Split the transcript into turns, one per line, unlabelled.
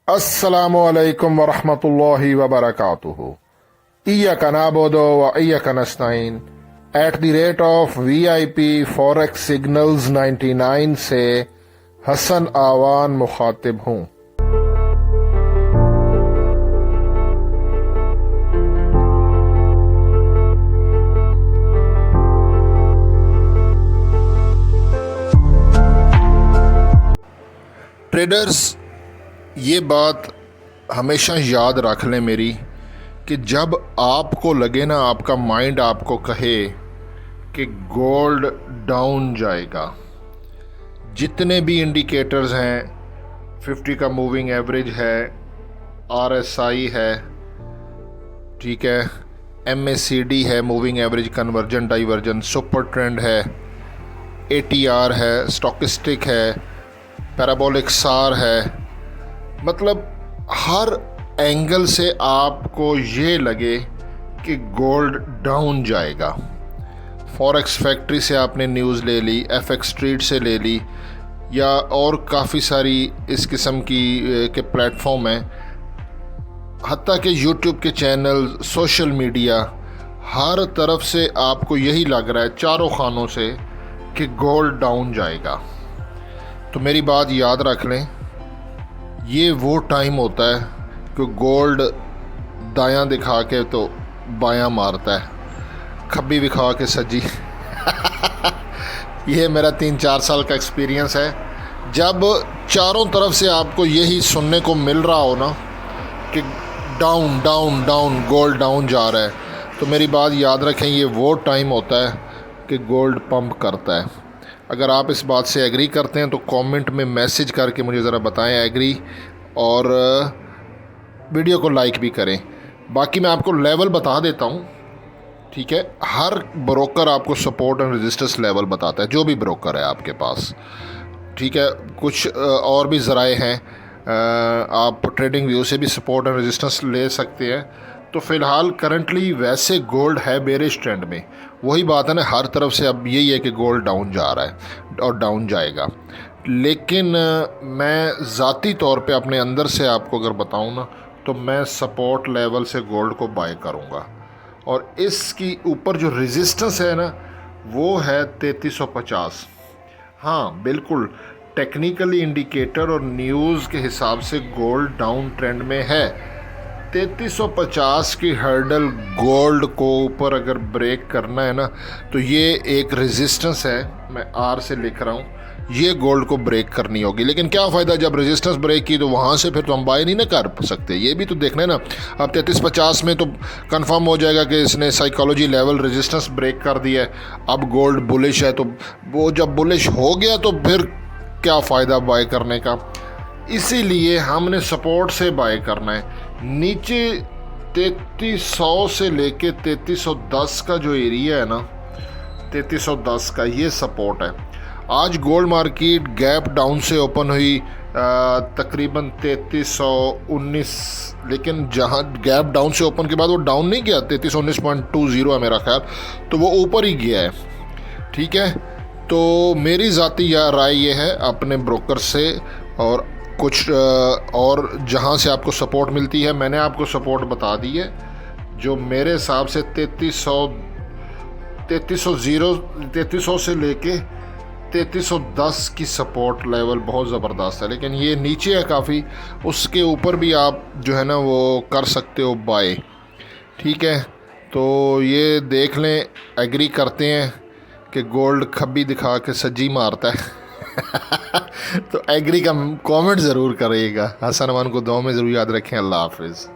अस्सलामुअलैकुम वरहमतुल्लाहि वबरकातुहू। इय्याका नअबुदु व इय्याका नस्तईन @ VIP फॉरेक्स सिग्नल्स 99 से हसन आवान मुखातिब हूँ। ट्रेडर्स, ये बात हमेशा याद रख लें मेरी कि जब आपको लगे ना, आपका माइंड आपको कहे कि गोल्ड डाउन जाएगा, जितने भी इंडिकेटर्स हैं, 50 का मूविंग एवरेज है, RSI है, ठीक है, MACD है, moving average conversion diversion, super trend है, ATR है, स्टॉकिस्टिक है, पैराबोलिक सार है, मतलब हर एंगल से आपको ये लगे कि गोल्ड डाउन जाएगा। फॉरेक्स फैक्ट्री से आपने न्यूज़ ले ली, FX स्ट्रीट से ले ली, या और काफ़ी सारी इस किस्म की के प्लेटफॉर्म हैं, हत्ता कि यूट्यूब के चैनल, सोशल मीडिया, हर तरफ से आपको यही लग रहा है, चारों खानों से, कि गोल्ड डाउन जाएगा। तो मेरी बात याद रख लें, ये वो टाइम होता है कि गोल्ड दायां दिखा के तो बायां मारता है, खब्बी दिखा के सज्जी। ये मेरा 3-4 साल का एक्सपीरियंस है। जब चारों तरफ से आपको यही सुनने को मिल रहा हो ना कि down down down, gold down जा रहा है, तो मेरी बात याद रखें, ये वो टाइम होता है कि गोल्ड पंप करता है। अगर आप इस बात से एग्री करते हैं तो कमेंट में मैसेज करके मुझे ज़रा बताएं एग्री, और वीडियो को लाइक भी करें। बाकी मैं आपको लेवल बता देता हूं, ठीक है। हर ब्रोकर आपको सपोर्ट एंड रेजिस्टेंस लेवल बताता है, जो भी ब्रोकर है आपके पास, ठीक है। कुछ और भी ज़राए हैं, आप ट्रेडिंग व्यू से भी सपोर्ट एंड रेजिस्टेंस ले सकते हैं। तो फ़िलहाल करंटली वैसे गोल्ड है बेरिश ट्रेंड में। वही बात है ना, हर तरफ से अब यही है कि गोल्ड डाउन जा रहा है और डाउन जाएगा। लेकिन मैं ज़ाती तौर पे अपने अंदर से आपको अगर बताऊं ना, तो मैं सपोर्ट लेवल से गोल्ड को बाय करूंगा, और इसकी ऊपर जो रेजिस्टेंस है ना, वो है 3350। हाँ बिल्कुल, टेक्निकली इंडिकेटर और न्यूज़ के हिसाब से गोल्ड डाउन ट्रेंड में है। 3350 की हर्डल गोल्ड को ऊपर अगर ब्रेक करना है ना, तो ये एक रेजिस्टेंस है, मैं R से लिख रहा हूँ, ये गोल्ड को ब्रेक करनी होगी। लेकिन क्या फ़ायदा, जब रेजिस्टेंस ब्रेक की तो वहाँ से फिर तो हम बाय नहीं ना कर सकते। ये भी तो देखना है ना। अब 3350 में तो कंफर्म हो जाएगा कि इसने साइकोलॉजी लेवल रेजिस्टेंस ब्रेक कर दिया है, अब गोल्ड बुलिश है। तो वो जब बुलिश हो गया तो फिर क्या फ़ायदा बाय करने का। इसीलिए हमने सपोर्ट से बाय करना है। नीचे 3300 से लेके 3310 का जो एरिया है ना, 3310 का ये सपोर्ट है। आज गोल्ड मार्केट गैप डाउन से ओपन हुई तकरीबन 3319, लेकिन जहाँ गैप डाउन से ओपन के बाद वो डाउन नहीं गया, 3319.20 है मेरा ख्याल, तो वो ऊपर ही गया है, ठीक है। तो मेरी ज़ाती राय ये है अपने ब्रोकर से, और कुछ और जहाँ से आपको सपोर्ट मिलती है, मैंने आपको सपोर्ट बता दी है, जो मेरे हिसाब से 3300 से लेके 3310 की सपोर्ट लेवल बहुत ज़बरदस्त है। लेकिन ये नीचे है काफ़ी, उसके ऊपर भी आप जो है ना वो कर सकते हो बाय, ठीक है। तो ये देख लें, एग्री करते हैं कि गोल्ड खब्बी दिखा के सज्जी मारता है। तो एग्री का कमेंट ज़रूर करिएगा। हसन अमान को दुआ में ज़रूर याद रखें। अल्लाह हाफिज़।